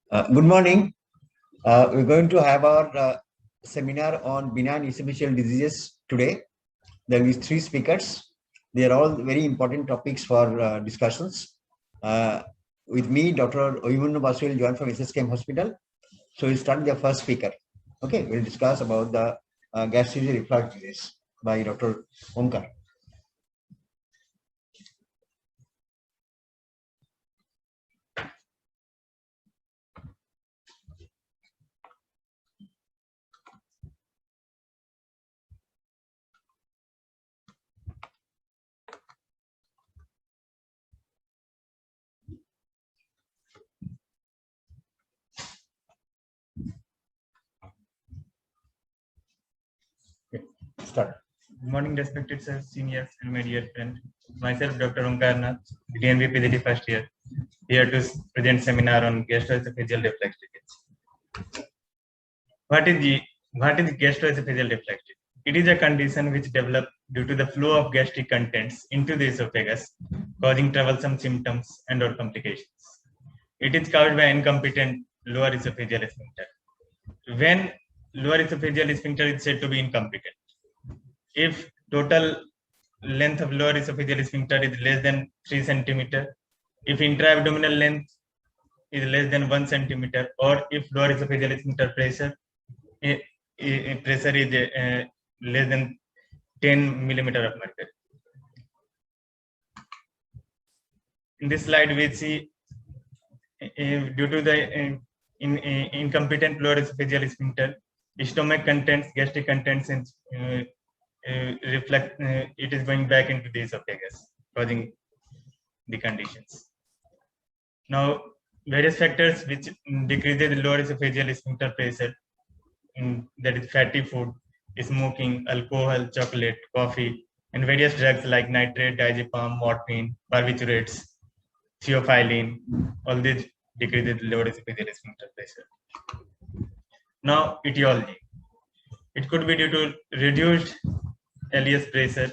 Good morning. We're going to have our seminar on benign esophageal diseases today. There will be three speakers. They are all very important topics for discussions. With me, Dr. Oyumunnu Basu will join from SSKM Hospital. So we'll start with the first speaker. Okay, we'll discuss about the gastric reflux disease by Dr. Omkar. Start. Good morning, respected sir, seniors, and my dear friend. Myself, Dr. Omkar Nath, DNV PhD first year, here to present seminar on gastroesophageal reflux disease. What is gastroesophageal reflux disease? It is a condition which develops due to the flow of gastric contents into the esophagus, causing troublesome symptoms and or complications. It is caused by incompetent lower esophageal sphincter. When lower esophageal sphincter is said to be incompetent, if total length of lower esophageal sphincter is less than 3 centimeter, if intra-abdominal length is less than 1 centimeter, or if lower esophageal sphincter pressure is less than 10 millimeter of mercury. In this slide, we see due to the incompetent lower esophageal sphincter, stomach contents, gastric contents, it is going back into the esophagus, causing the conditions. Now, various factors which decreases the lower esophageal sphincter pressure, that is fatty food, smoking, alcohol, chocolate, coffee, and various drugs like nitrate, diazepam, morphine, barbiturates, theophylline, all these decreases the lower esophageal sphincter pressure. Now, etiology. It could be due to reduced LES pressure,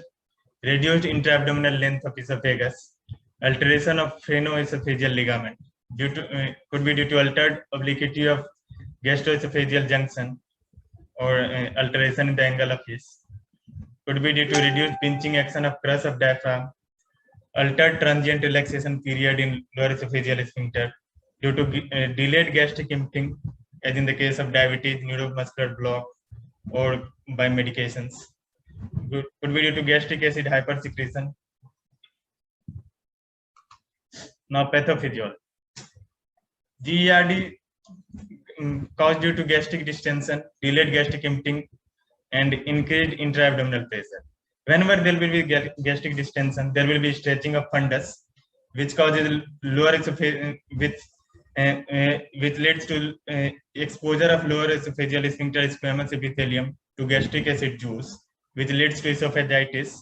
reduced intra-abdominal length of esophagus, alteration of phrenoesophageal ligament, could be due to altered obliquity of gastroesophageal junction or alteration in the angle of his, could be due to reduced pinching action of crus of diaphragm, altered transient relaxation period in lower esophageal sphincter due to delayed gastric emptying, as in the case of diabetes, neuromuscular block, or by medications. Could be due to gastric acid hypersecretion. Now, pathophysiology. GERD caused due to gastric distension, delayed gastric emptying, and increased intra-abdominal pressure. Whenever there will be gastric distension, there will be stretching of fundus, which causes lower esophageal, which leads to exposure of lower esophageal sphincter squamous epithelium to gastric acid juice, which leads to esophagitis.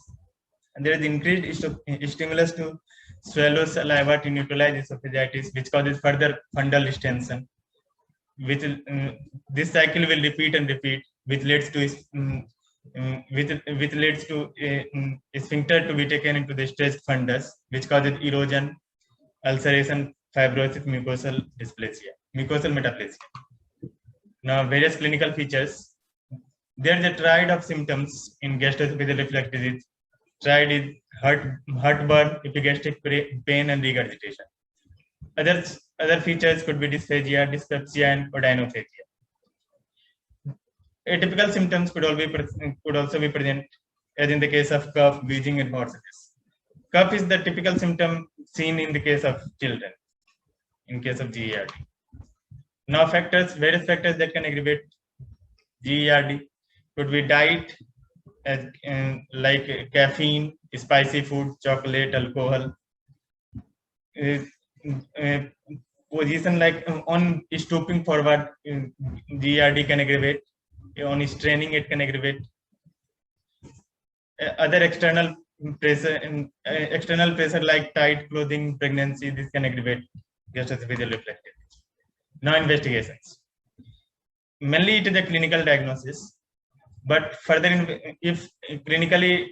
And there is increased stimulus to swallow saliva to neutralize esophagitis, which causes further fundal distension. This cycle will repeat and repeat, which leads to sphincter to be taken into the stressed fundus, which causes erosion, ulceration, fibrosis, mucosal metaplasia. Now, various clinical features. There is a triad of symptoms in gastroesophageal reflux disease. Triad is heartburn, epigastric pain, and regurgitation. Other features could be dysphagia, dyspepsia, and odynophagia. Atypical symptoms could also be present, as in the case of cough, wheezing, and hoarseness. Cough is the typical symptom seen in the case of children, in case of GERD. Now, various factors that can aggravate GERD could be diet, like caffeine, spicy food, chocolate, alcohol. Position like on stooping forward, GERD can aggravate. On straining, it can aggravate. Other external pressure like tight clothing, pregnancy, this can aggravate gastroesophageal reflux. Now, investigations. Mainly, it is a clinical diagnosis, but further, if clinically,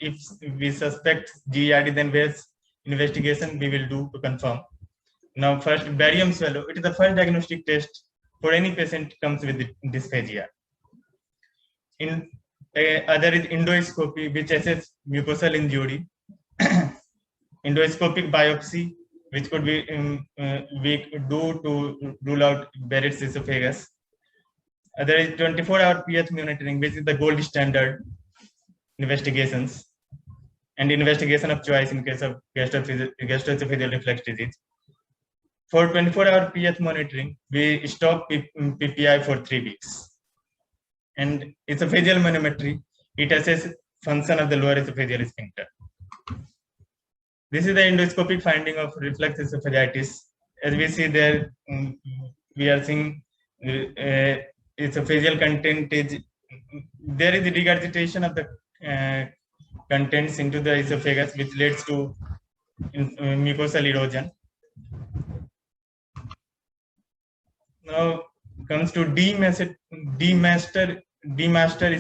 if we suspect GERD, then various investigation we will do to confirm. Now, first, barium swallow. It is the first diagnostic test for any patient comes with dysphagia. Other is endoscopy, which assess mucosal injury. Endoscopic biopsy, which could be we do to rule out Barrett's esophagus. Other is 24-hour pH monitoring, which is the gold standard investigations and investigation of choice in case of gastroesophageal reflux disease. For 24-hour pH monitoring, we stop PPI for 3 weeks. And esophageal manometry, it assesses function of the lower esophageal sphincter. This is the endoscopic finding of reflux esophagitis. As we see there, we are seeing esophageal content is, there is regurgitation of the contents into the esophagus, which leads to mucosal erosion. Now comes to DMaster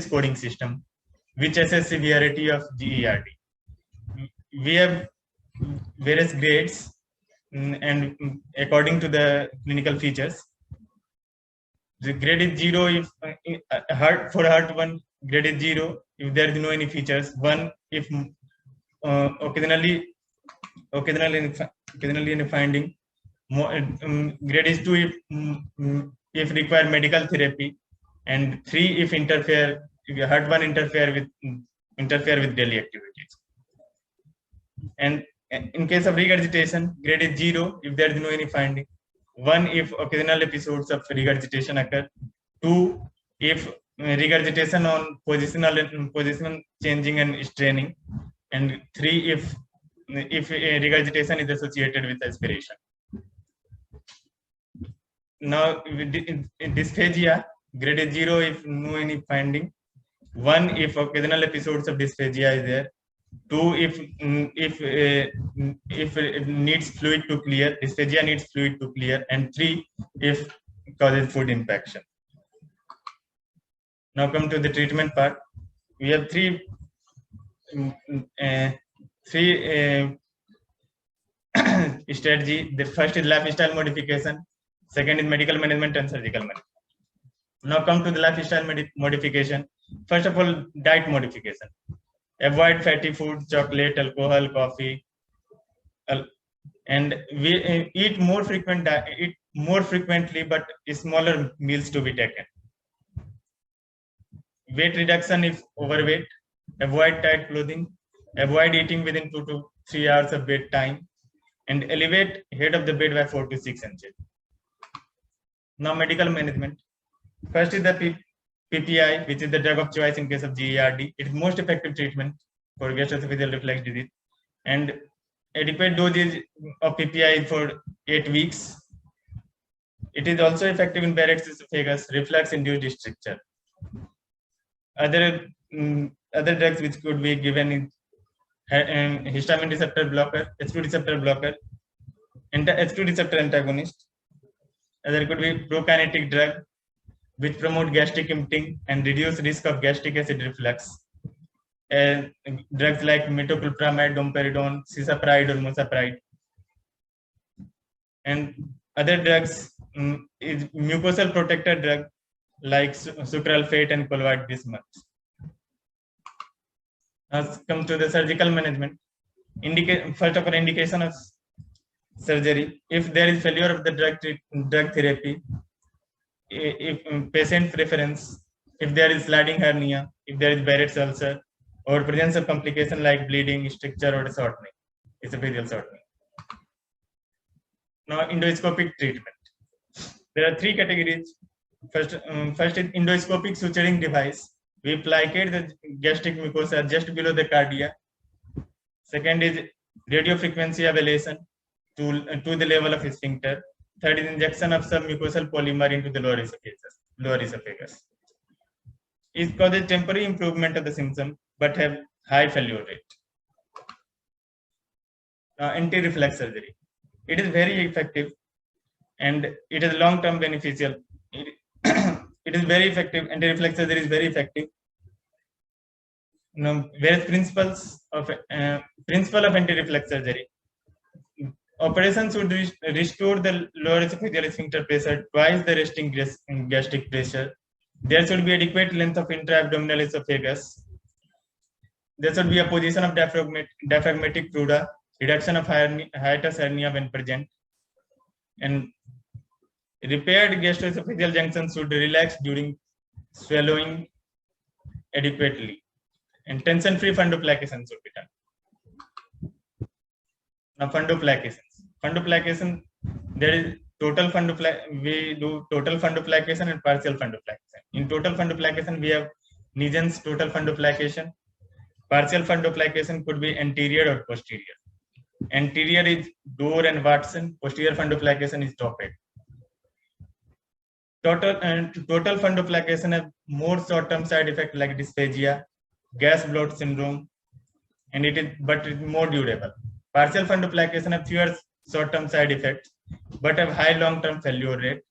scoring system, which assess severity of GERD. We have various grades and according to the clinical features. The grade is 0 if for heart 1, grade is 0 if there is no any features. 1 if occasionally in a finding. Grade is 2 if require medical therapy, and 3 if heart 1 interfere with daily activities. And in case of regurgitation, grade is 0 if there is no any finding. 1 if occasional episodes of regurgitation occur. 2 if regurgitation on positional changing and straining. And 3 if regurgitation is associated with aspiration. Now, in dysphagia, grade is 0 if no any finding. 1 if occasional episodes of dysphagia is there. 2 if it needs fluid to clear, dysphagia needs fluid to clear, and 3 if causes food impaction. Now come to the treatment part. We have three strategy. The first is lifestyle modification, second is medical management, and surgical management. Now come to the lifestyle modification. First of all, diet modification. Avoid fatty food, chocolate, alcohol, coffee, and we eat more frequently, but smaller meals to be taken. Weight reduction if overweight. Avoid tight clothing. Avoid eating within 2 to 3 hours of bedtime, and elevate head of the bed by 4 to 6 inches. Now medical management. First is the PPI, which is the drug of choice in case of GERD. It is most effective treatment for gastroesophageal reflux disease, and adequate dosage of PPI for 8 weeks. It is also effective in Barrett's esophagus, reflux-induced stricture. Other drugs which could be given in histamine receptor blocker, H2 receptor blocker, and the H2 receptor antagonist. There could be prokinetic drug, which promote gastric emptying and reduce risk of gastric acid reflux. And drugs like metoclopramide, domperidone, cisapride, or mosapride. And other drugs is mucosal protector drug like sucralfate and colloid bismuth. Now come to the surgical management. First of all, indication of surgery. If there is failure of the drug therapy, if patient preference, if there is sliding hernia, if there is Barrett's ulcer, or presence of complication like bleeding, stricture, or shortening, esophageal shortening. Now, endoscopic treatment. There are 3 categories. First is endoscopic suturing device. We placate the gastric mucosa just below the cardia. Second is radiofrequency ablation to the level of sphincter. Third is injection of submucosal polymer into the lower esophagus. It causes temporary improvement of the symptom, but have high failure rate. Anti-reflux surgery. It is very effective, and it is long-term beneficial. It is very effective. Anti-reflux surgery is very effective. Various principle of anti-reflux surgery. operation should restore the lower esophageal sphincter pressure twice the resting gastric pressure. There should be adequate length of intra-abdominal esophagus. There should be a position of diaphragmatic pleura, reduction of hiatus hernia when present, and repaired gastroesophageal junctions should relax during swallowing adequately, and tension-free fundoplication should be done. Now, fundoplication, there is total fundoplication. We do total fundoplication and partial fundoplication. In total fundoplication, we have Nijen's total fundoplication. Partial fundoplication could be anterior or posterior. Anterior is Dorr and Watson. Posterior fundoplication is Topped. Total fundoplication have more short-term side effects like dysphagia, gas bloat syndrome, and it is more durable. Partial fundoplication have fewer short-term side effects, but have high long-term failure rate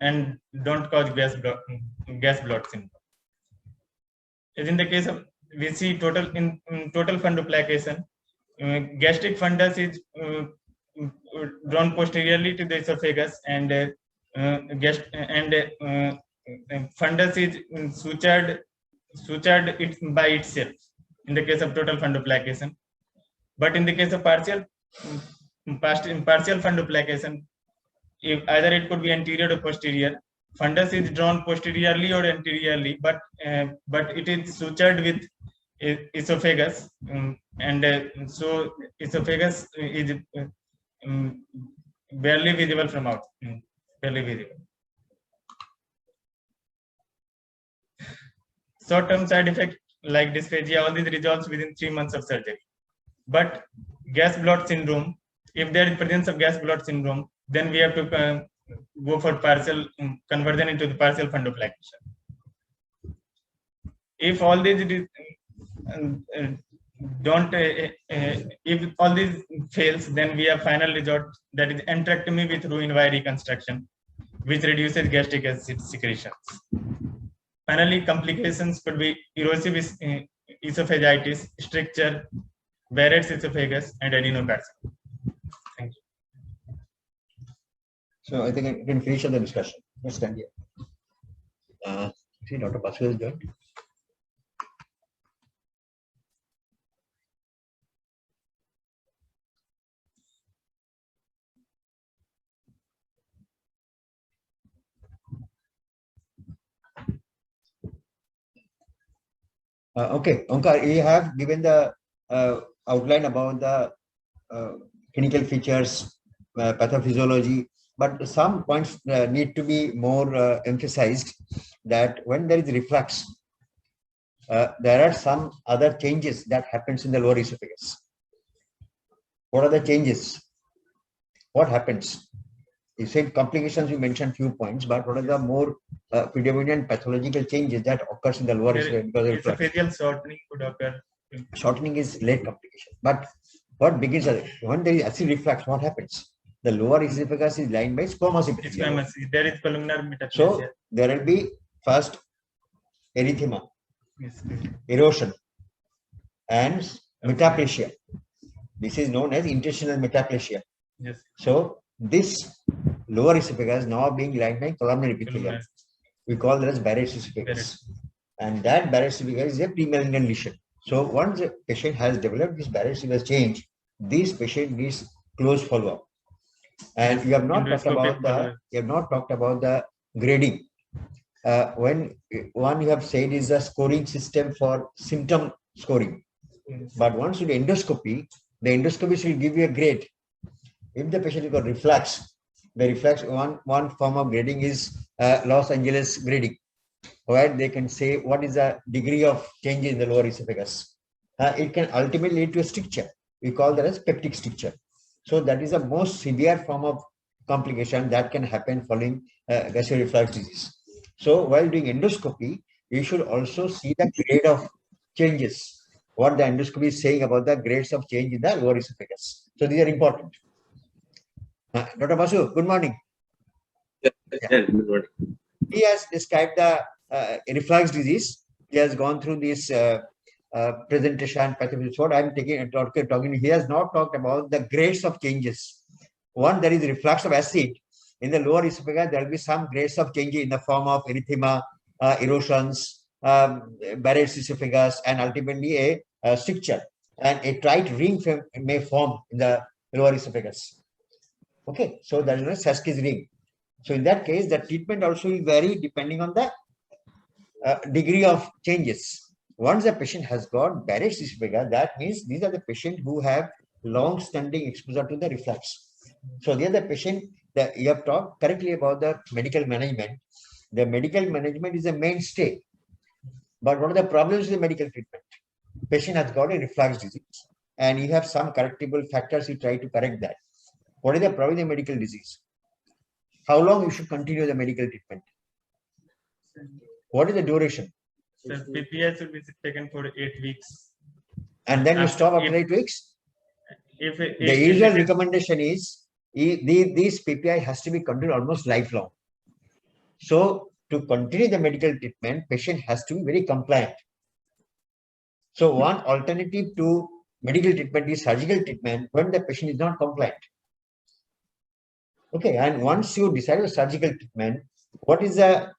and don't cause gas bloat syndrome. As in the case of, we see total fundoplication, gastric fundus is drawn posteriorly to the esophagus, and fundus is sutured by itself in the case of total fundoplication. But in the case of partial fundoplication, if either it could be anterior or posterior, fundus is drawn posteriorly or anteriorly, but it is sutured with esophagus, so esophagus is barely visible from out. Barely visible. Short-term side effect like dysphagia, all these resolves within 3 months of surgery. But gas bloat syndrome, if there is presence of gas bloat syndrome, then we have to go for partial conversion into the partial fundoplication. If all these if all these fails, then we have final resort, that is enterectomy with Roux-en-Y reconstruction, which reduces gastric acid secretions. Finally, complications could be erosive esophagitis, stricture, Barrett's esophagus, and adenocarcinoma. Thank you. So I think I can finish the discussion. Let's stand here. See, Dr. Basu has joined. Okay, Onkar, you have given the outline about the clinical features, pathophysiology, but some points need to be more emphasized, that when there is reflux, there are some other changes that happens in the lower esophagus. What are the changes? What happens? You said complications, you mentioned few points, but what are the more predominant pathological changes that occurs in the lower esophagus? Esophageal shortening could occur. Shortening is late complication. But what begins when there is acid reflux, what happens? The lower esophagus is lined by squamous epithelium. There is columnar metaplasia. So there will be first erythema, yes, erosion, and metaplasia. This is known as intestinal metaplasia. Yes. So this lower esophagus now being lined by columnar epithelium. We call that as Barrett's esophagus. And that Barrett's esophagus is a pre-malignant lesion. So once a patient has developed this Barrett's esophagus change, this patient needs close follow-up. And you have not talked about the grading. When one you have said is a scoring system for symptom scoring. Yes. But once you do endoscopy, the endoscopy will give you a grade. If the patient has got reflux, the reflux one form of grading is Los Angeles grading, where they can say what is the degree of change in the lower esophagus. It can ultimately lead to a stricture. We call that as peptic stricture. So that is the most severe form of complication that can happen following gastric reflux disease. So while doing endoscopy, we should also see the grade of changes, what the endoscopy is saying about the grades of change in the lower esophagus. So these are important. Dr. Basu, good morning. Yeah. Good morning. He has described the reflux disease. He has gone through this presentation, pathology. What I'm talking, he has not talked about the grades of changes. One, there is reflux of acid. In the lower esophagus, there will be some grades of change in the form of erythema, erosions, Barrett's esophagus, and ultimately a stricture. And a tight ring may form in the lower esophagus. Okay, so that is a Saski's ring. So in that case, the treatment also will vary depending on the degree of changes. Once the patient has got Barrett's esophagus, that means these are the patients who have long-standing exposure to the reflux. So they are the patient that you have talked correctly about the medical management. The medical management is a mainstay. But what are the problems with the medical treatment? Patient has got a reflux disease, and you have some correctable factors. You try to correct that. What is the problem with the medical disease? How long you should continue the medical treatment? What is the duration? So PPI should be taken for 8 weeks. And then you stop after 8 weeks? The usual recommendation is these PPI has to be continued almost lifelong. So to continue the medical treatment, patient has to be very compliant. So one alternative to medical treatment is surgical treatment when the patient is not compliant. Okay, and once you decide on surgical treatment, what is the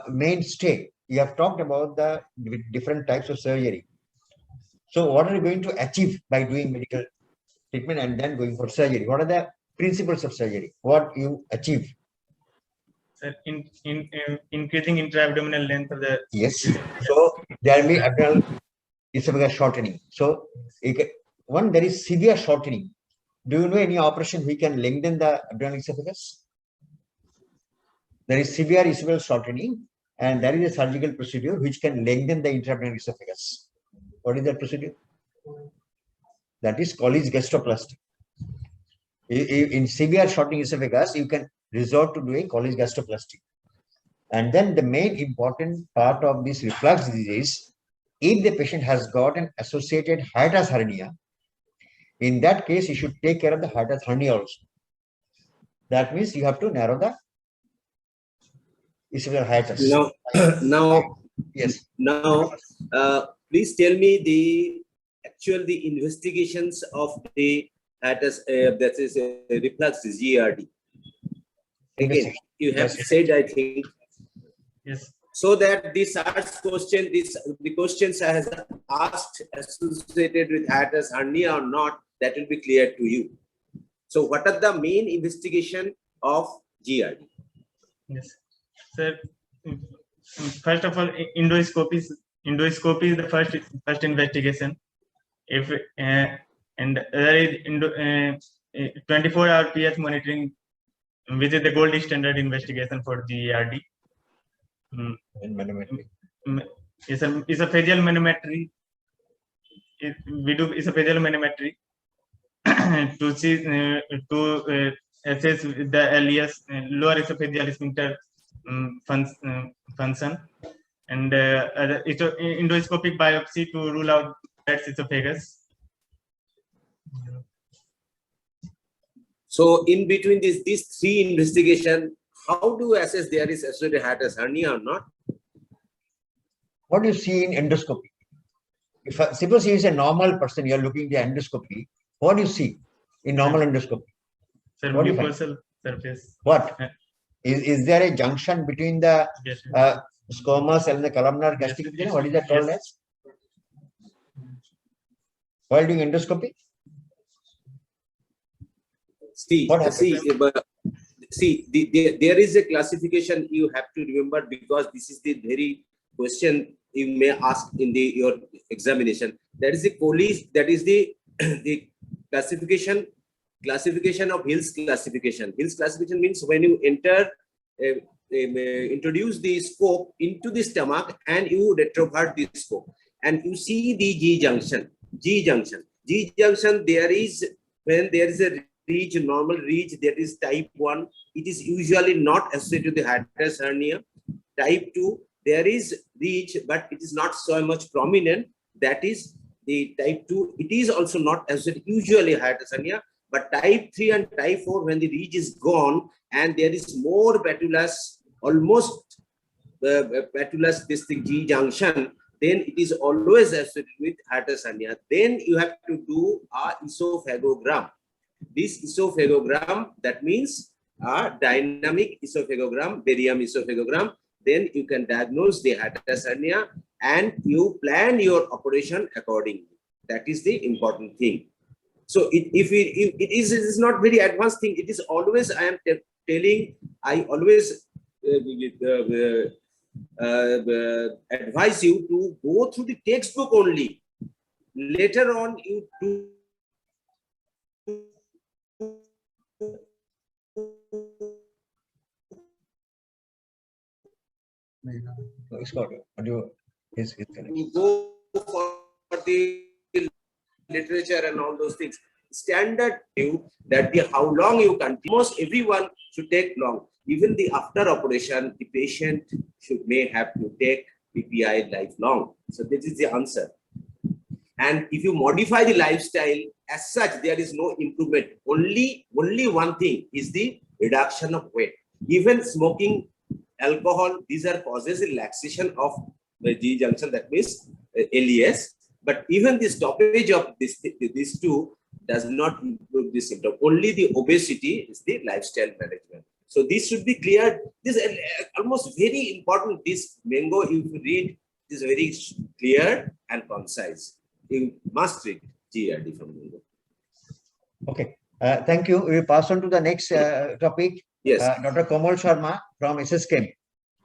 mainstay? You have talked about the different types of surgery. So what are you going to achieve by doing medical treatment and then going for surgery? What are the principles of surgery? What you achieve? Sir, increasing intra-abdominal length of the... Yes. So there will be abdominal esophagus shortening. So there is severe shortening. Do you know any operation we can lengthen the abdominal esophagus? There is severe esophageal shortening, and there is a surgical procedure which can lengthen the intra-abdominal esophagus. What is that procedure? That is Colles gastroplasty. In severe shortening esophagus, you can resort to doing Colles gastroplasty. And then the main important part of this reflux disease is, if the patient has got an associated hiatus hernia, in that case, you should take care of the hiatus hernia also. That means you have to narrow the esophageal hiatus. Yes. Now, please tell me the investigations of the hiatus, that is reflux, GERD. Again, you have said, I think. Yes. So that this question, the questions I have asked associated with hiatus hernia or not, that will be clear to you. So what are the main investigation of GERD? Yes, sir. First of all, endoscopy is the first investigation. If and there is 24-hour pH monitoring, which is the gold standard investigation for GERD. It's a phaseal manometry. We do esophageal manometry to see to assess the LES, lower esophageal sphincter function, and endoscopic biopsy to rule out Barrett's esophagus. So in between these three investigations, how do you assess there is associated hiatus hernia or not? What do you see in endoscopy? If suppose he is a normal person, you are looking at the endoscopy. What do you see in normal endoscopy? Sir, mucosal surface. What? Is there a junction between the squamous and the columnar gastric? Yes. What is that called as? While doing endoscopy? There is a classification you have to remember, because this is the very question you may ask in your examination. That is the Colles, that is the classification of Hill's classification. Hill's classification means when you introduce the scope into the stomach and you retrovert the scope and you see the G junction, there is, when there is a ridge, normal ridge, that is type 1, it is usually not associated with the hiatus hernia. Type 2, there is ridge, but it is not so much prominent. That is the type 2. It is also not associated usually hiatus hernia. But type 3 and type 4, when the ridge is gone and there is more patulous, almost patulous, this thing G junction, then it is always associated with hiatus hernia. Then you have to do a esophagogram. This esophagogram, that means a dynamic esophagogram, barium esophagogram. Then you can diagnose the hiatus hernia and you plan your operation accordingly. That is the important thing. So if it is not very advanced thing. It is always, I am telling, I always advise you to go through the textbook only. Later on, you do It's got audio is connected. go for the literature and all those things. Standard view that how long you can. Almost everyone should take long. Even the after operation, the patient may have to take PPI lifelong. So this is the answer. And if you modify the lifestyle as such, there is no improvement. Only one thing is the reduction of weight. Even smoking, alcohol, these are causes relaxation of the G junction, that means LES. But even the stoppage of these two does not improve the symptom. Only the obesity is the lifestyle management. So this should be clear. This is almost very important. This Mango, if you read, is very clear and concise. You must read GERD from Mango. Okay, thank you. We pass on to the next topic. Yes. Dr. Komal Sharma from SSKM.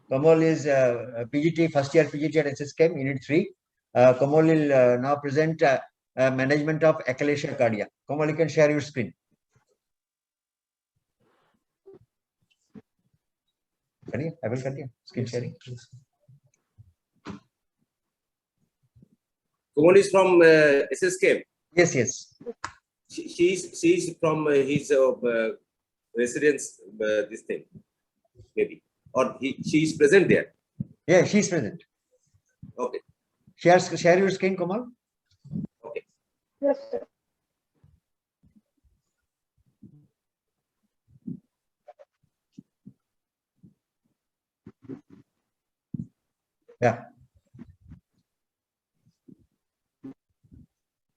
Komal is PGT, first year PGT at SSKM, Unit 3. Komal will now present management of achalasia cardia. Komal, you can share your screen. I will continue. Screen sharing. Komal is from SSKM. Yes, yes. She's from his residence, this thing, maybe. Or she is present there. Yeah, she's present. Okay. Share your screen, Komal. Okay. Yes, sir. Yeah.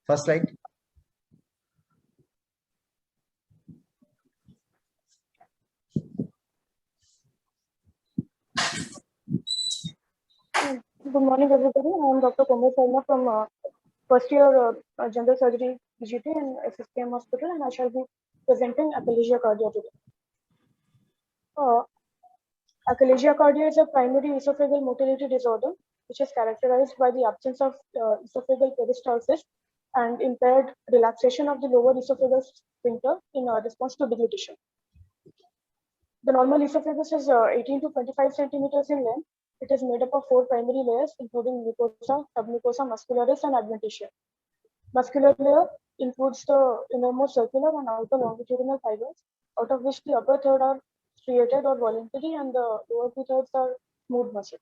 First slide. Good morning, everybody. I am Dr. Komal Sharma from first year general surgery PGT in SSKM hospital, and I shall be presenting achalasia cardia today. Achalasia cardia is a primary esophageal motility disorder which is characterized by the absence of esophageal peristalsis and impaired relaxation of the lower esophageal sphincter in response to deglutition. The normal esophagus is 18 to 25 centimeters in length. It is made up of 4 primary layers, including mucosa, submucosa, muscularis, and adventitia. Muscular layer includes the innermost circular and outer longitudinal fibers, out of which the upper third are striated or voluntary, and the lower 2/3 are smooth muscle.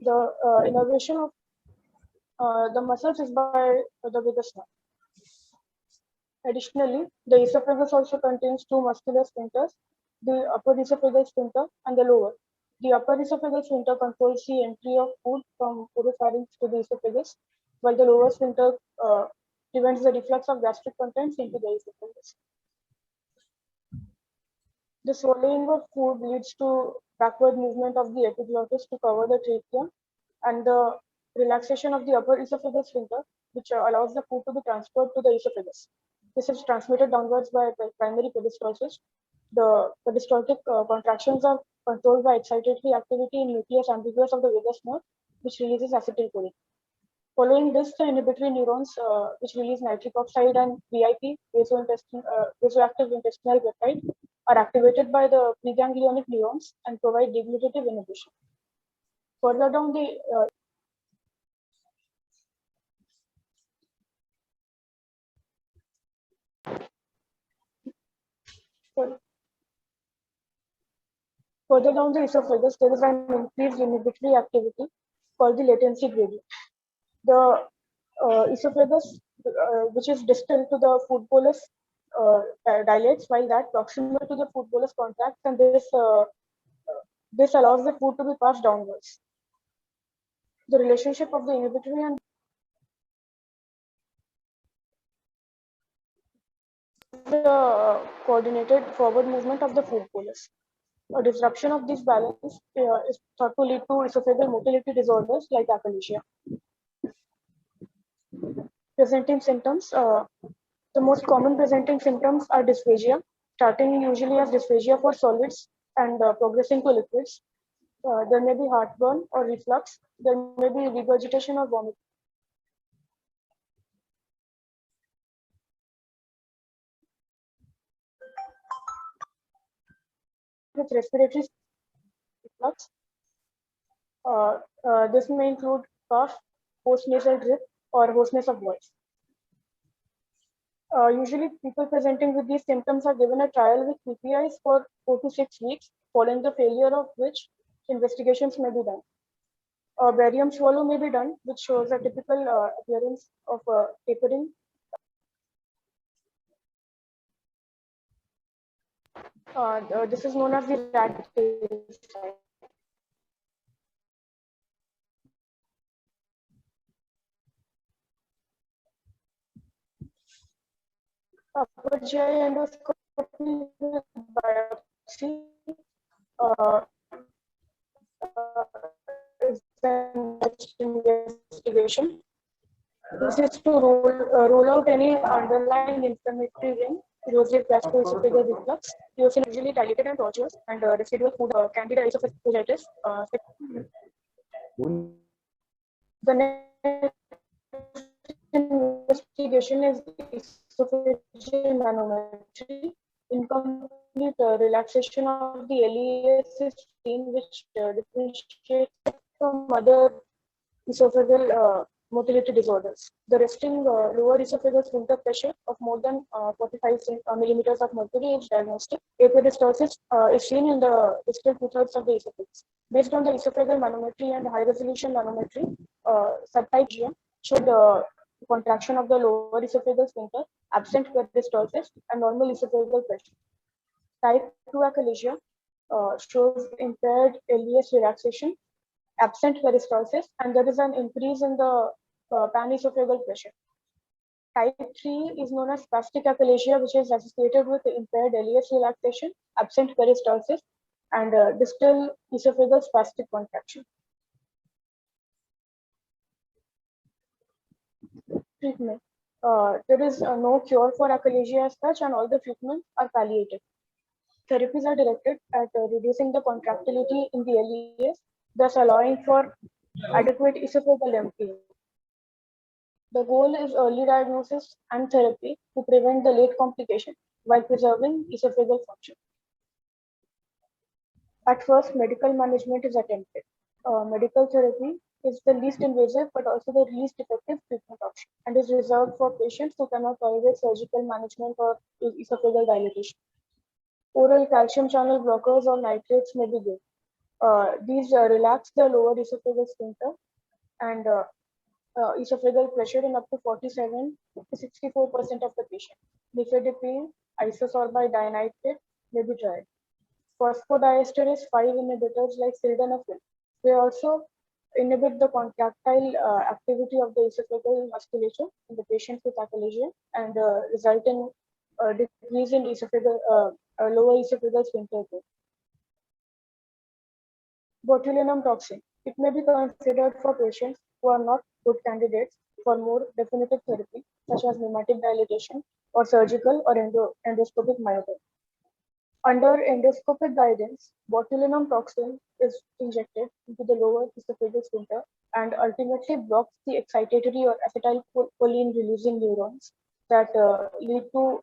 The innervation of the muscles is by the vagus nerve. Additionally, the esophagus also contains 2 muscular sphincters, the upper esophageal sphincter and the lower. The upper esophageal sphincter controls the entry of food from oropharynx to the esophagus, while the lower sphincter prevents the reflux of gastric contents into the esophagus. The swallowing of food leads to backward movement of the epiglottis to cover the trachea, and the relaxation of the upper esophageal sphincter, which allows the food to be transferred to the esophagus. This is transmitted downwards by primary peristalsis. The peristaltic contractions are controlled by excitatory activity in nucleus ambiguous of the vagus nerve, which releases acetylcholine. Following this, the inhibitory neurons, which release nitric oxide and VIP, vasoactive intestinal peptide, are activated by the preganglionic neurons and provide deglutative inhibition. Further down the Further down the esophagus, there is an increased inhibitory activity called the latency gradient. The esophagus, which is distal to the food bolus, dilates, while that proximal to the food bolus contracts, and this allows the food to be passed downwards. The relationship of the inhibitory and the coordinated forward movement of the food bolus. A disruption of this balance is thought to lead to esophageal motility disorders like achalasia. Presenting symptoms. The most common presenting symptoms are dysphagia, starting usually as dysphagia for solids and progressing to liquids. There may be heartburn or reflux. There may be regurgitation or vomiting. With respiratory reflux, this may include cough, postnasal drip, or hoarseness of voice. Usually, people presenting with these symptoms are given a trial with PPIs for 4 to 6 weeks, following the failure of which investigations may be done. A barium swallow may be done, which shows a typical appearance of tapering. This is known as the rat tail sign. Upper GI endoscopy with biopsy uh, is an investigation. This is to rule out any underlying inflammatory ring, erosive gastroesophageal reflux, eosin usually dilated and tortuous, and residual food, candida esophagitis. The next investigation is esophageal manometry. Incomplete relaxation of the LES is seen, which differentiates from other esophageal motility disorders. The resting lower esophageal sphincter pressure of more than 45 millimeters of mercury is diagnostic. Epidistosis is seen in the distal two-thirds of the esophagus. Based on the esophageal manometry and high resolution manometry, subtype GM showed contraction of the lower esophageal sphincter, absent peristalsis, and normal esophageal pressure. Type 2 achalasia shows impaired LES relaxation, absent peristalsis, and there is an increase in the panesophageal pressure. Type 3 is known as spastic achalasia, which is associated with impaired LES relaxation, absent peristalsis, and distal esophageal spastic contraction. Treatment. There is no cure for achalasia as such, and all the treatments are palliative. Therapies are directed at reducing the contractility in the LES, thus allowing for adequate esophageal emptying. The goal is early diagnosis and therapy to prevent the late complication while preserving esophageal function. At first, medical management is attempted. Medical therapy is the least invasive but also the least effective treatment option and is reserved for patients who cannot tolerate surgical management or esophageal dilatation. Oral calcium channel blockers or nitrates may be given. These relax the lower esophageal sphincter and esophageal pressure in up to 47 to 64% of the patient. Nifedipine, isosorbide dinitrate may be tried. Phosphodiesterase 5 inhibitors like sildenafil, they also inhibit the contractile activity of the esophageal musculature in the patients with achalasia and result in decrease in esophageal, lower esophageal sphincter growth. Botulinum toxin. It may be considered for patients who are not good candidates for more definitive therapy, such as pneumatic dilatation or surgical or endoscopic myotomy. Under endoscopic guidance, botulinum toxin is injected into the lower esophageal sphincter and ultimately blocks the excitatory or acetylcholine releasing neurons that lead to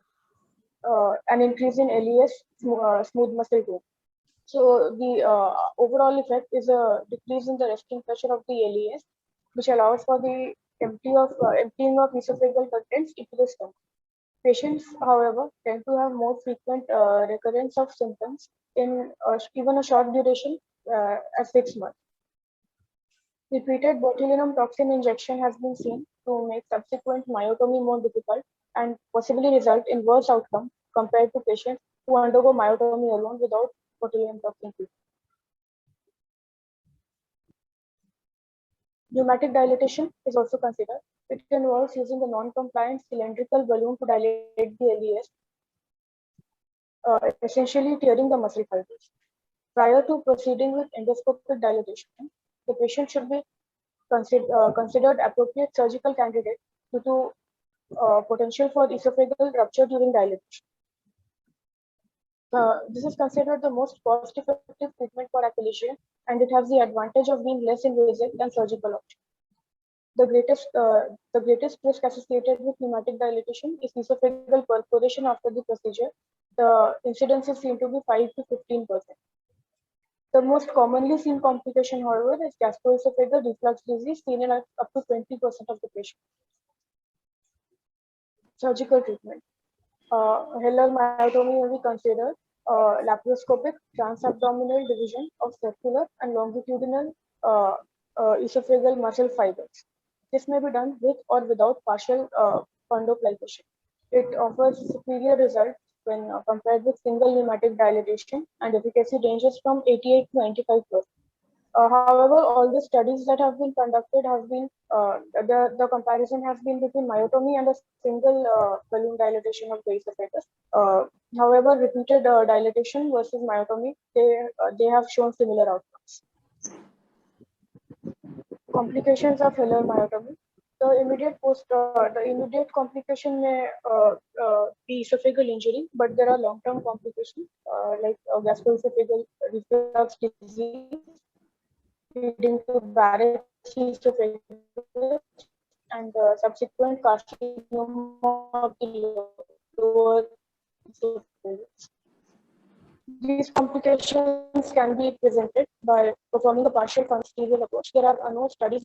an increase in LES smooth muscle growth. So the overall effect is a decrease in the resting pressure of the LES, which allows for the emptying of esophageal contents into the stomach. Patients, however, tend to have more frequent recurrence of symptoms in even a short duration as 6 months. Repeated botulinum toxin injection has been seen to make subsequent myotomy more difficult and possibly result in worse outcome compared to patients who undergo myotomy alone without botulinum toxin treatment. Pneumatic dilatation is also considered. It involves using a non-compliant cylindrical balloon to dilate the LES, essentially tearing the muscle fibers. Prior to proceeding with endoscopic dilatation, the patient should be considered appropriate surgical candidate due to potential for esophageal rupture during dilation. This is considered the most cost-effective treatment for achalasia, and it has the advantage of being less invasive than surgical option. The greatest risk associated with pneumatic dilatation is esophageal perforation after the procedure. The incidences seem to be 5 to 15%. The most commonly seen complication, however, is gastroesophageal reflux disease, seen in up to 20% of the patients. Surgical treatment. Heller myotomy may be considered laparoscopic transabdominal division of circular and longitudinal esophageal muscle fibers. This may be done with or without partial fundoplication. It offers superior results when compared with single pneumatic dilatation, and efficacy ranges from 88 to 95%. However, all the studies that have been conducted have been the comparison has been between myotomy and a single balloon dilatation of the esophagus. However, repeated dilatation versus myotomy, they have shown similar outcomes. Complications of Heller myotomy. The immediate complication may be esophageal injury, but there are long-term complications like gastroesophageal reflux disease, leading to Barrett's esophagus and subsequent carcinoma of the lower esophagus. These complications can be presented by performing a partial fundsteal approach. There are no studies.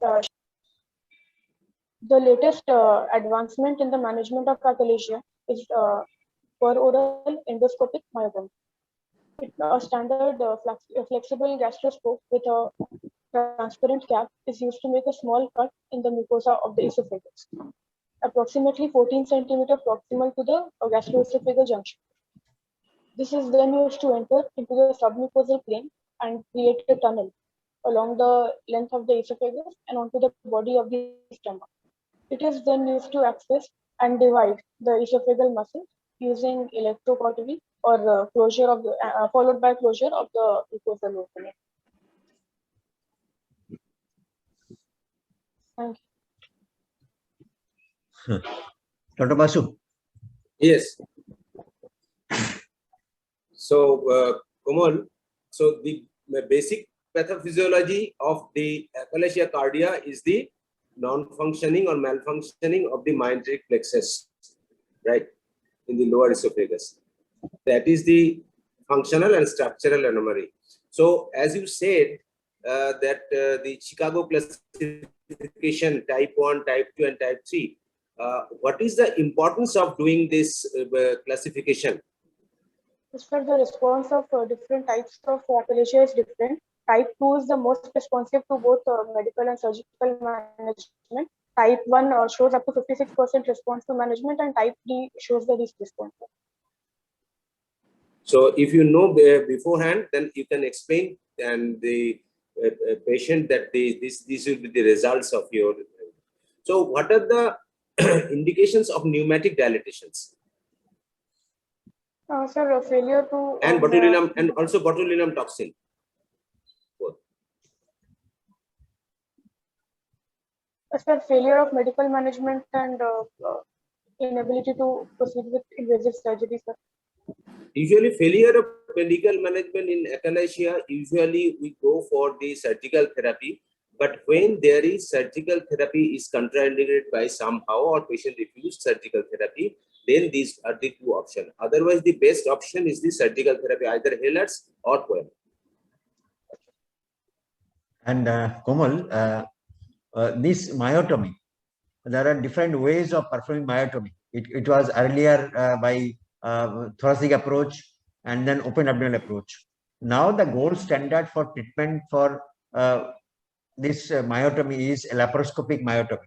The latest advancement in the management of achalasia is per oral endoscopic myotomy. It's a standard flexible gastroscope with a transparent cap is used to make a small cut in the mucosa of the esophagus, approximately 14 centimeter proximal to the gastroesophageal junction. This is then used to enter into the submucosal plane and create a tunnel along the length of the esophagus and onto the body of the stomach. It is then used to access and divide the esophageal muscle using electrocautery or closure of the followed by closure of the mucosal opening. Thank you. Dr. Basu. Yes. So, Komal, so the basic pathophysiology of the achalasia cardia is the non-functioning or malfunctioning of the myenteric plexus, right, in the lower esophagus. That is the functional and structural anomaly. So, as you said, that the Chicago classification type 1, type 2, and type 3, what is the importance of doing this classification? As per the response of different types of achalasia is different. Type 2 is the most responsive to both medical and surgical management. Type 1 shows up to 56% response to management, and type 3 shows the least response. So if you know beforehand, then you can explain and the patient that these will be the results of your. So what are the indications of pneumatic dilatations? Sir, failure to and botulinum and also botulinum toxin. Both. Sir, failure of medical management and inability to proceed with invasive surgery, sir. Usually failure of medical management in achalasia, usually we go for the surgical therapy. But when there is surgical therapy is contraindicated by somehow or patient refused surgical therapy, then these are the two options. Otherwise, the best option is the surgical therapy, either Heller's or Poem. And Komal, this myotomy, there are different ways of performing myotomy. It was earlier by thoracic approach and then open abdominal approach. Now the gold standard for treatment for this myotomy is laparoscopic myotomy.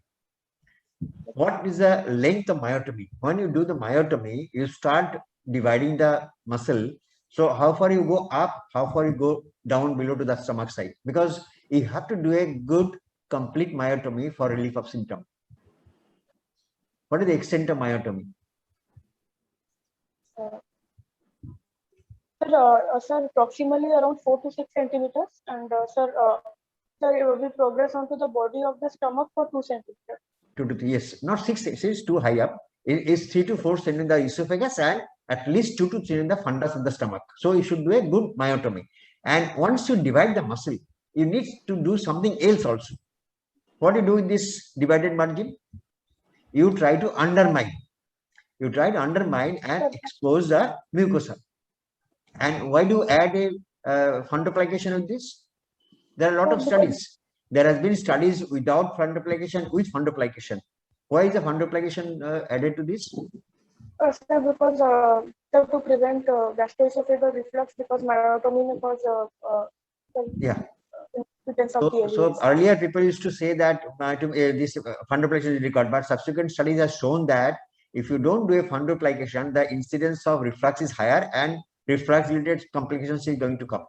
What is the length of myotomy? When you do the myotomy, you start dividing the muscle. So how far you go up, how far you go down below to the stomach side? Because you have to do a good complete myotomy for relief of symptom? What is the extent of myotomy? Sir, approximately around 4 to 6 centimeters, and sir, we progress onto the body of the stomach for 2 centimeters. 2 to 3, yes, not 6, it is too high up. It is 3 to 4 cm in the esophagus and at least 2 to 3 in the fundus of the stomach. So you should do a good myotomy. And once you divide the muscle, you need to do something else also. What do you do with this divided margin? You try to undermine. You try to undermine and expose the mucosa. And why do you add a fundoplication with this? There are a lot of studies. There has been studies without fundoplication, with fundoplication. Why is the fundoplication added to this? Sir, because to prevent gastroesophageal reflux, because myotomy may cause impotence of the areas. So earlier people used to say that this fundoplication is required, but subsequent studies have shown that if you don't do a fundoplication, the incidence of reflux is higher and reflux-related complications is going to come.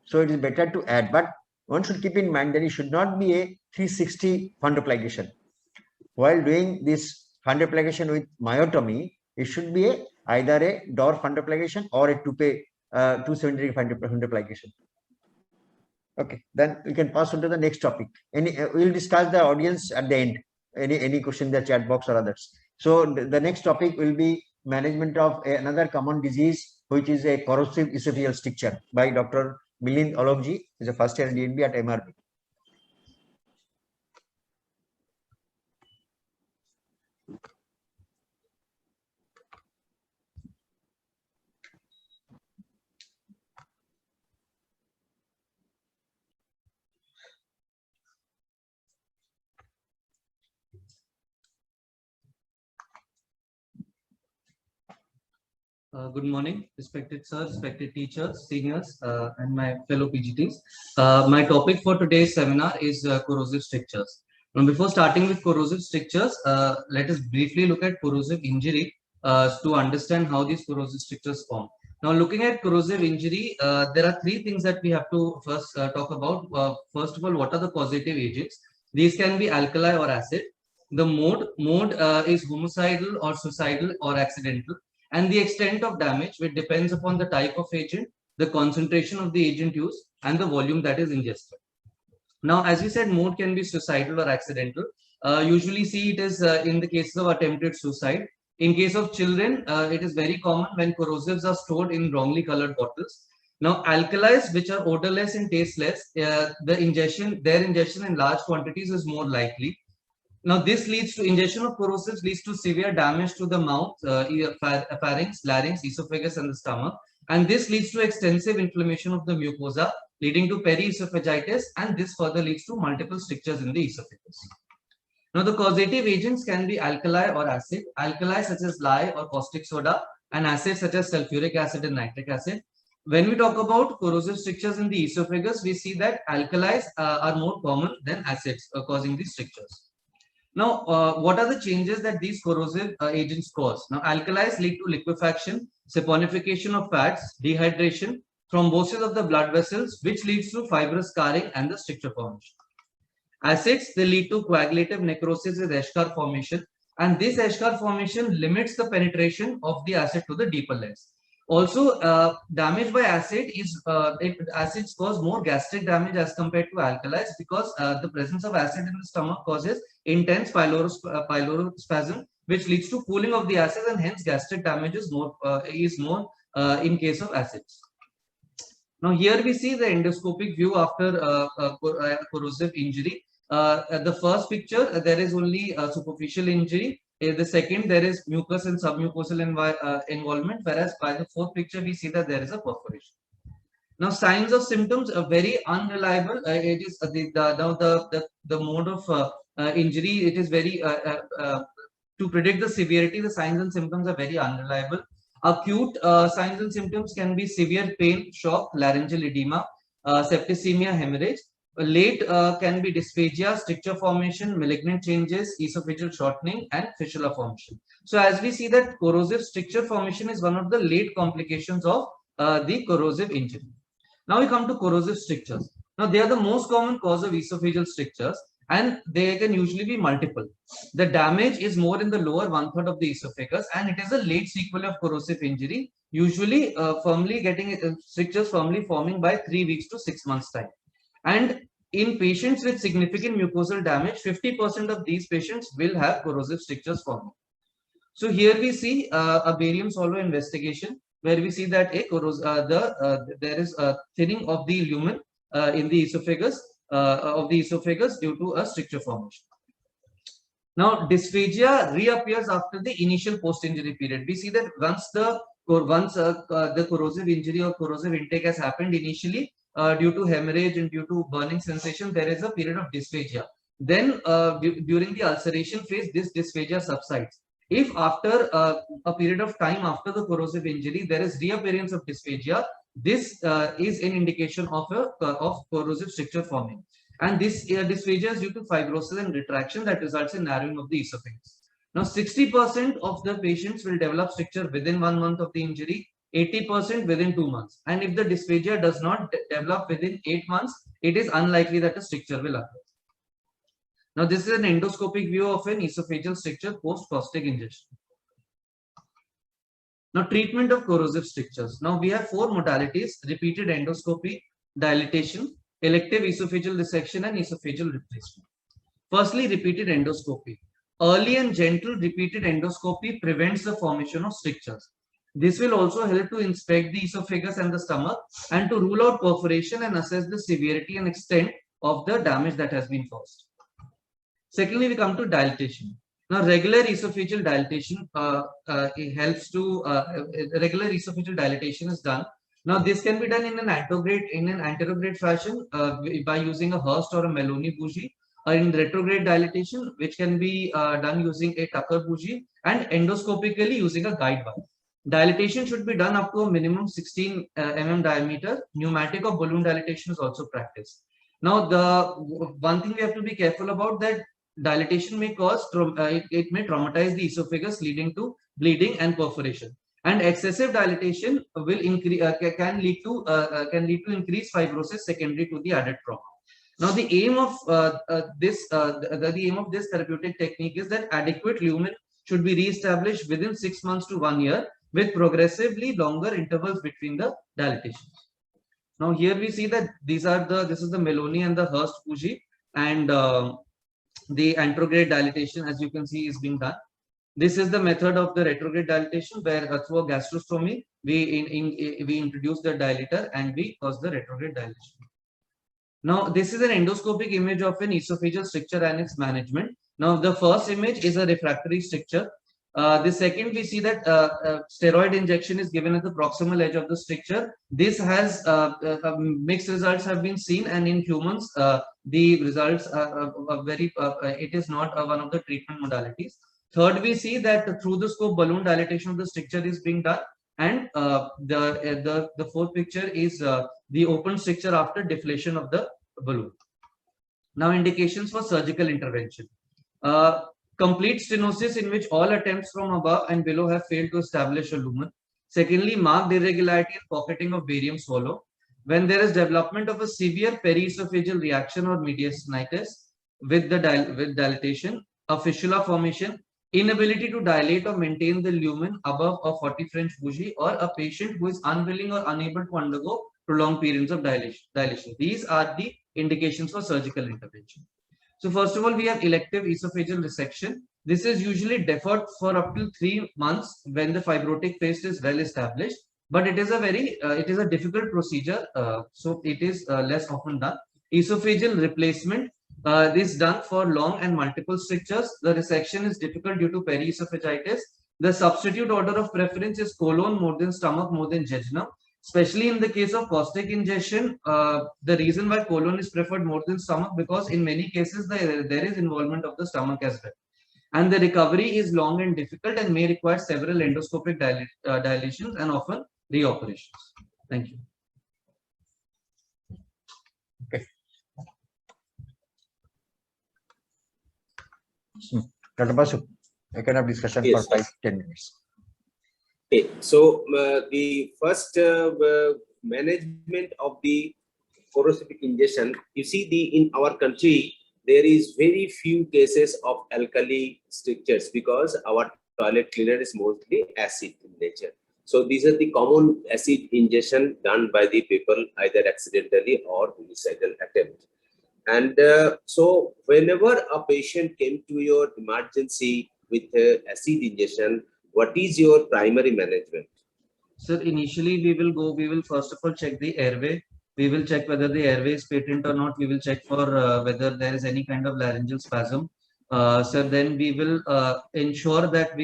So it is better to add, but one should keep in mind that it should not be a 360 fundoplication. While doing this fundoplication with myotomy, it should be either a Dor fundoplication or a Toupet 270 fundoplication. Okay, then we can pass on to the next topic. We'll discuss the audience at the end. Any question in the chat box or others. So the next topic will be management of another common disease, which is a corrosive esophageal stricture by Dr. Milind Alokji, who is a first year DNB at MRB. Good morning, respected sir, respected teachers, seniors, and my fellow PGTs. My topic for today's seminar is corrosive strictures. Now, before starting with corrosive strictures, let us briefly look at corrosive injury to understand how these corrosive strictures form. Now, looking at corrosive injury, there are three things that we have to first talk about. First of all, what are the causative agents? These can be alkali or acid. The mode is homicidal or suicidal or accidental. And the extent of damage, which depends upon the type of agent, the concentration of the agent used, and the volume that is ingested. Now, as we said, mode can be suicidal or accidental. Usually see it is in the cases of attempted suicide. In case of children, it is very common when corrosives are stored in wrongly colored bottles. Now, alkalis, which are odorless and tasteless, their ingestion in large quantities is more likely. Now, this leads to ingestion of corrosives leads to severe damage to the mouth, pharynx, larynx, esophagus, and the stomach. And this leads to extensive inflammation of the mucosa, leading to periesophagitis, and this further leads to multiple strictures in the esophagus. Now, the causative agents can be alkali or acid. Alkali such as lye or caustic soda, and acid such as sulfuric acid and nitric acid. When we talk about corrosive strictures in the esophagus, we see that alkalis are more common than acids causing these strictures. Now, what are the changes that these corrosive agents cause? Now, alkalis lead to liquefaction, saponification of fats, dehydration, thrombosis of the blood vessels, which leads to fibrous scarring and the stricture formation. Acids, they lead to coagulative necrosis with Eschar formation, and this Eschar formation limits the penetration of the acid to the deeper layers. Also, damage by acid acids cause more gastric damage as compared to alkalis, because the presence of acid in the stomach causes intense pylorospasm, which leads to cooling of the acid, and hence gastric damage is more in case of acids. Now, here we see the endoscopic view after corrosive injury. The first picture, there is only a superficial injury. The second, there is mucus and submucosal involvement, whereas by the fourth picture, we see that there is a perforation. Now, signs of symptoms are very unreliable. It is the mode of injury. It is very to predict the severity. The signs and symptoms are very unreliable. Acute signs and symptoms can be severe pain, shock, laryngeal edema, septicemia, hemorrhage. Late can be dysphagia, stricture formation, malignant changes, esophageal shortening, and fistula formation. So, as we see that corrosive stricture formation is one of the late complications of the corrosive injury. Now we come to corrosive strictures. Now, they are the most common cause of esophageal strictures, and they can usually be multiple. The damage is more in the lower 1/3 of the esophagus, and it is a late sequel of corrosive injury, usually firmly getting strictures firmly forming by 3 weeks to 6 months time. And in patients with significant mucosal damage, 50% of these patients will have corrosive strictures forming. So here we see a barium swallow investigation, where we see that there is a thinning of the lumen in the esophagus due to a stricture formation. Now, dysphagia reappears after the initial post-injury period. We see that once the corrosive injury or corrosive intake has happened initially, due to hemorrhage and due to burning sensation, there is a period of dysphagia. Then during the ulceration phase, this dysphagia subsides. If after a period of time after the corrosive injury, there is reappearance of dysphagia, this is an indication of corrosive stricture forming. And this dysphagia is due to fibrosis and retraction that results in narrowing of the esophagus. Now, 60% of the patients will develop stricture within 1 month of the injury, 80% within 2 months. And if the dysphagia does not develop within 8 months, it is unlikely that a stricture will occur. Now, this is an endoscopic view of an esophageal stricture post-caustic ingestion. Now, treatment of corrosive strictures. Now, we have 4 modalities: repeated endoscopy, dilatation, elective esophageal resection, and esophageal replacement. Firstly, repeated endoscopy. Early and gentle repeated endoscopy prevents the formation of strictures. This will also help to inspect the esophagus and the stomach and to rule out perforation and assess the severity and extent of the damage that has been caused. Secondly, we come to dilatation. Now, regular esophageal dilatation regular esophageal dilatation is done. Now, this can be done in an anterograde fashion by using a Hurst or a Melloni bougie, or in retrograde dilatation, which can be done using a Tucker bougie, and endoscopically using a guide wire. Dilatation should be done up to a minimum 16 mm diameter. Pneumatic or balloon dilatation is also practiced. Now, the one thing we have to be careful about, that dilatation may cause it may traumatize the esophagus, leading to bleeding and perforation. And excessive dilatation will increase can lead to increased fibrosis secondary to the added trauma. Now, the aim of this therapeutic technique is that adequate lumen should be re-established within 6 months to 1 year, with progressively longer intervals between the dilatations. Now, here we see that this is the Melloni and the Hurst bougie, and the anterograde dilatation, as you can see, is being done. This is the method of the retrograde dilatation, where through a gastrostomy we introduce the dilator and we cause the retrograde dilation. Now, this is an endoscopic image of an esophageal stricture and its management. Now, the first image is a refractory stricture. The second, we see that steroid injection is given at the proximal edge of the stricture. This has mixed results have been seen, and in humans, the results are it is not one of the treatment modalities. Third, we see that through the scope balloon dilatation of the stricture is being done, and the fourth picture is the open stricture after deflation of the balloon. Now, indications for surgical intervention. Complete stenosis, in which all attempts from above and below have failed to establish a lumen. Secondly, marked irregularity and pocketing of barium swallow. When there is development of a severe periesophageal reaction or mediastinitis with dilatation, a fistula formation, inability to dilate or maintain the lumen above a 40 French bougie, or a patient who is unwilling or unable to undergo prolonged periods of dilation. These are the indications for surgical intervention. So, first of all, we have elective esophageal resection. This is usually deferred for up to 3 months when the fibrotic phase is well established, but it is a difficult procedure, so it is less often done. Esophageal replacement is done for long and multiple strictures. The resection is difficult due to periesophagitis. The substitute order of preference is colon more than stomach more than jejunum. Especially in the case of caustic ingestion, the reason why colon is preferred more than stomach, because in many cases there is involvement of the stomach as well. And the recovery is long and difficult and may require several endoscopic dilations and often reoperations. Thank you. Okay. Dr. Basu, I can have discussion for 5-10 minutes. Okay, so the first management of the corrosive ingestion, you see in our country, there is very few cases of alkali strictures because our toilet cleaner is mostly acid in nature. So these are the common acid ingestion done by the people either accidentally or homicidal attempt. And so whenever a patient came to your emergency with acid ingestion, what is your primary management? Sir, initially we will first of all check the airway. We will check whether the airway is patent or not. We will check for whether there is any kind of laryngeal spasm. Sir, then we will ensure that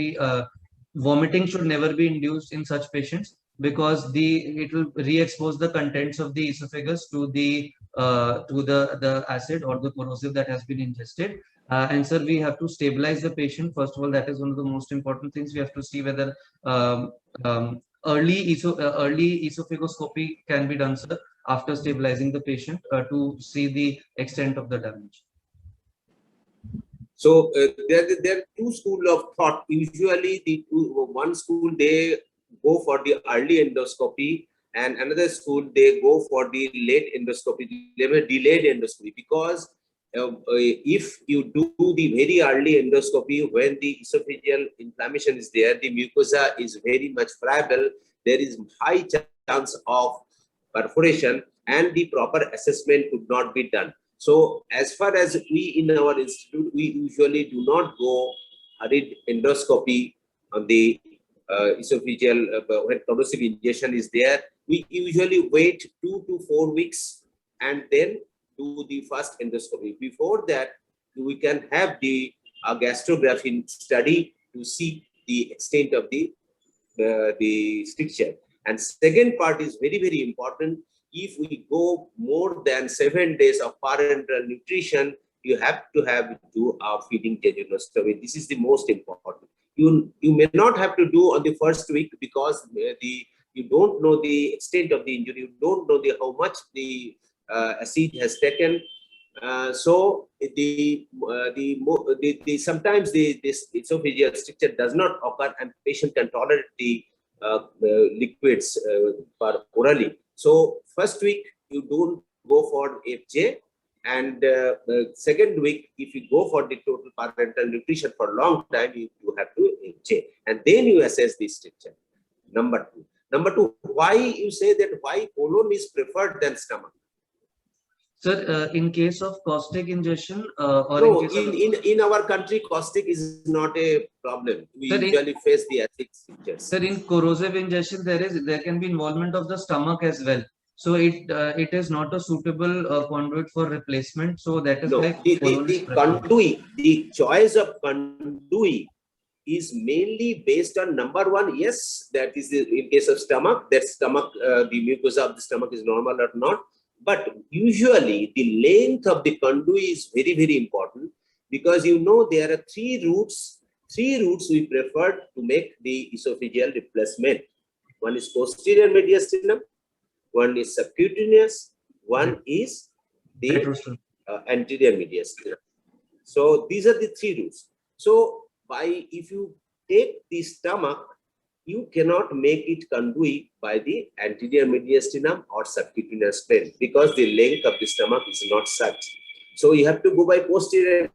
vomiting should never be induced in such patients because it will re-expose the contents of the esophagus to the acid or the corrosive that has been ingested. And sir, we have to stabilize the patient. First of all, that is one of the most important things. We have to see whether um, early esophagoscopy can be done, sir, after stabilizing the patient to see the extent of the damage. So there are two schools of thought. Usually, one school they go for the early endoscopy, and another school they go for the late endoscopy, delayed endoscopy. Because if you do the very early endoscopy when the esophageal inflammation is there, the mucosa is very much friable. There is high chance of perforation, and the proper assessment could not be done. So as far as we in our institute, we usually do not go hurried endoscopy on the esophageal when corrosive ingestion is there. We usually wait 2 to 4 weeks and then do the first endoscopy. Before that, we can have the gastrography study to see the extent of the stricture. And second part is very, very important. If we go more than 7 days of parenteral nutrition, you have to do a feeding jejunostomy. This is the most important. You may not have to do on the first week because you don't know the extent of the injury. You don't know how much the acid has taken. So sometimes this esophageal stricture does not occur, and patient can tolerate the liquids orally. So first week you don't go for FJ, and second week if you go for the total parenteral nutrition for a long time, you have to FJ, and then you assess the stricture. Number two, why you say that why colon is preferred than stomach? Sir, in case of caustic ingestion or no, in, case in our country, caustic is not a problem. We usually face the acid strictures. Sir, in corrosive ingestion, there can be involvement of the stomach as well. So it is not a suitable conduit for replacement. So that is why the choice of conduit is mainly based on number one. Yes, that is in case of stomach. That stomach, the mucosa of the stomach is normal or not. But usually the length of the conduit is very, very important because there are three routes. Three routes we prefer to make the esophageal replacement. One is posterior mediastinum, one is subcutaneous, one is the anterior mediastinum. So these are the three routes. So if you take the stomach, you cannot make it conduit by the anterior mediastinum or subcutaneous plane because the length of the stomach is not such. So you have to go by posterior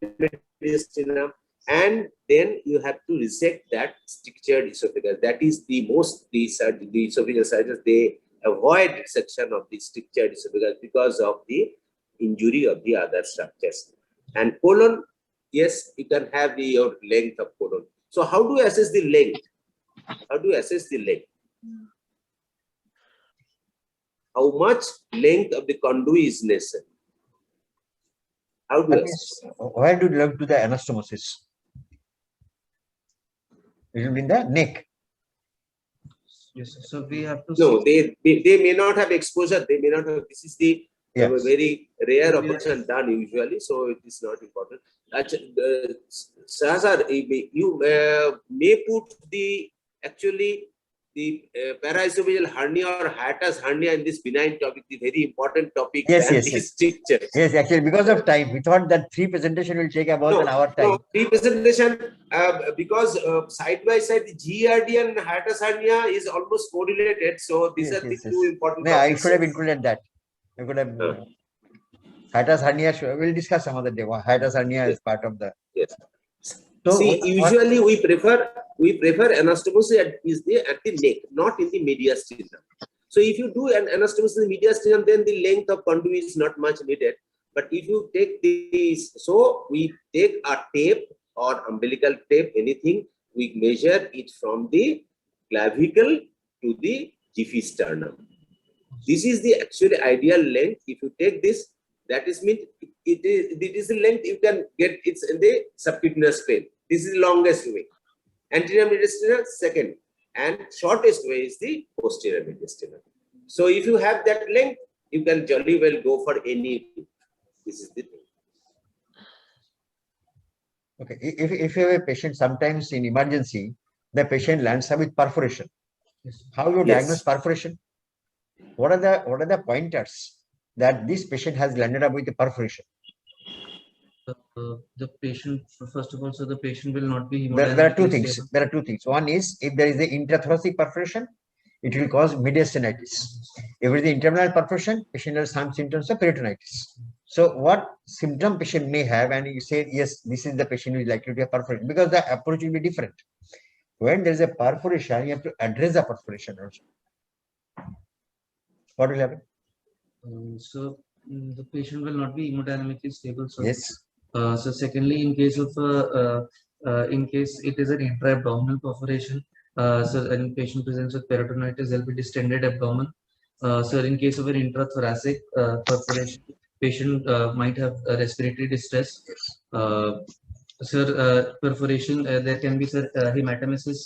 mediastinum, and then you have to resect that strictured esophagus. That is the esophageal surgeons, they avoid resection of the strictured esophagus because of the injury of the other structures. And colon, yes, you can have your length of colon. So how do you assess the length? How do you assess the length? How much length of the conduit is necessary? How do you assess? Where do you look to the anastomosis? It will be in the neck. Yes, so we have to. No, they may not have exposure. They may not have. This is the very rare operation done usually, so it is not important. Sahasar, you may put the paraesophageal hernia or hiatus hernia in this benign topic, the very important topic. Yes. Yes, actually, because of time, we thought that 3 presentation will take about an hour time. No, 3 presentation because side by side, the GERD and hiatus hernia is almost correlated. So these are the two important topics. I should have included that. I could have. hiatus hernia, we'll discuss some other day. Hiatus hernia is part of the. Yes. So See, usually we prefer anastomosis at the neck, not in the mediastinum. So if you do an anastomosis in the mediastinum, then the length of conduit is not much needed. But if you take this, so we take a tape or umbilical tape, anything, we measure it from the clavicle to the giphisternum. This is the actually ideal length. If you take this, that is mean it is the length you can get. It's in the subcutaneous vein. This is the longest way. Anterior mediastinal second, and shortest way is the posterior mediastinal. So if you have that length, you can jolly well go for any. This is the thing. okay, if you have a patient, sometimes in emergency, the patient lands up with perforation. Yes. How you Yes. diagnose perforation? What are the pointers that this patient has landed up with a perforation? The patient, first of all, so the patient will not be There are two hemodynamically things. stable. There are two things. One is if there is a intrathoracic perforation, it will cause mediastinitis. If it is the internal perforation, patient has some symptoms of peritonitis. So what symptom patient may have, and you say, yes, this is the patient who is likely to have perforation, because the approach will be different. When there is a perforation, you have to address the perforation also. What will happen? The patient will not be hemodynamically stable. So, Yes. so secondly, in case of in case it is an intra-abdominal perforation, so and patient presents with peritonitis, there will be distended abdomen. So in case of an intrathoracic perforation, patient might have respiratory distress. Perforation, there can be hematemesis.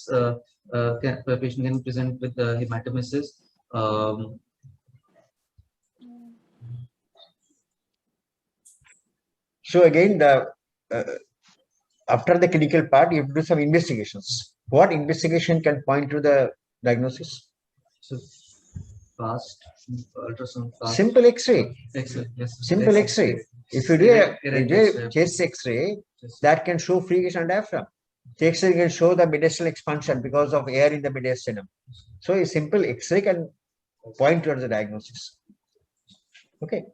Patient can present with hematemesis. So again, after the clinical part, you have to do some investigations. What investigation can point to the diagnosis? So fast ultrasound. Fast. Simple X-ray. X-ray, yes. Simple X-ray. If you do a chest X-ray, that can show free gas and diaphragm. The X-ray can show the mediastinal expansion because of air in the mediastinum. So a simple X-ray can point towards the diagnosis. Okay.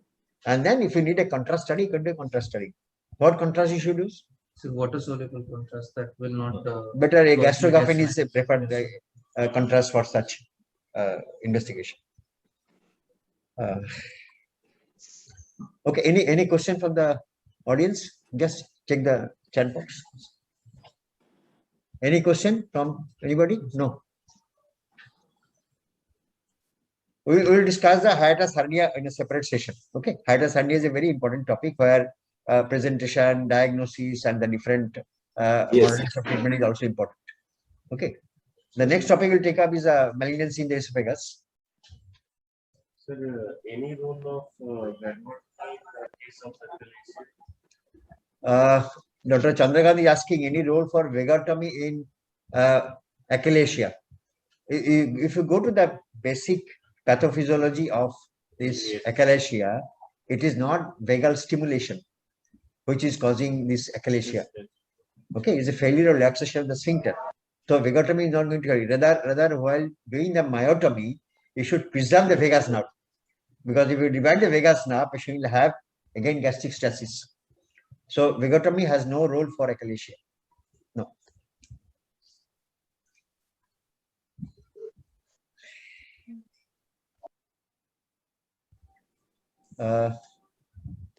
And then if you need a contrast study, you can do a contrast study. What contrast you should use? So water soluble contrast that will not. Better a cause gastrographin is a mediastinum. preferred contrast for such investigation. Okay, any question from the audience? Just check the chat box. Any question from anybody? No. We will discuss the hiatus hernia in a separate session. Okay, hiatus hernia is a very important topic where presentation, diagnosis, and the different modalities of treatment is also important. Okay, the next topic we'll take up is malignancy in the esophagus. Sir, any role of vagotomy in the case of achalasia? Dr. Chandrakant is asking any role for vagotomy in achalasia. If you go to the basic pathophysiology of this achalasia, it is not vagal stimulation which is causing this achalasia. Okay, it's a failure of relaxation of the sphincter. So vagotomy is not going to carry. Rather, while doing the myotomy, you should preserve the vagus nerve, because if you divide the vagus nerve, patient will have again gastric stasis. So vagotomy has no role for achalasia. No.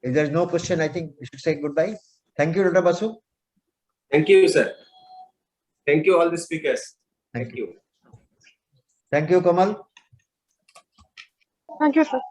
If there is no question, I think we should say goodbye. Thank you, Dr. Basu. Thank you, sir. Thank you, all the speakers. Thank Thank you. Thank you, Kamal. Thank you, sir.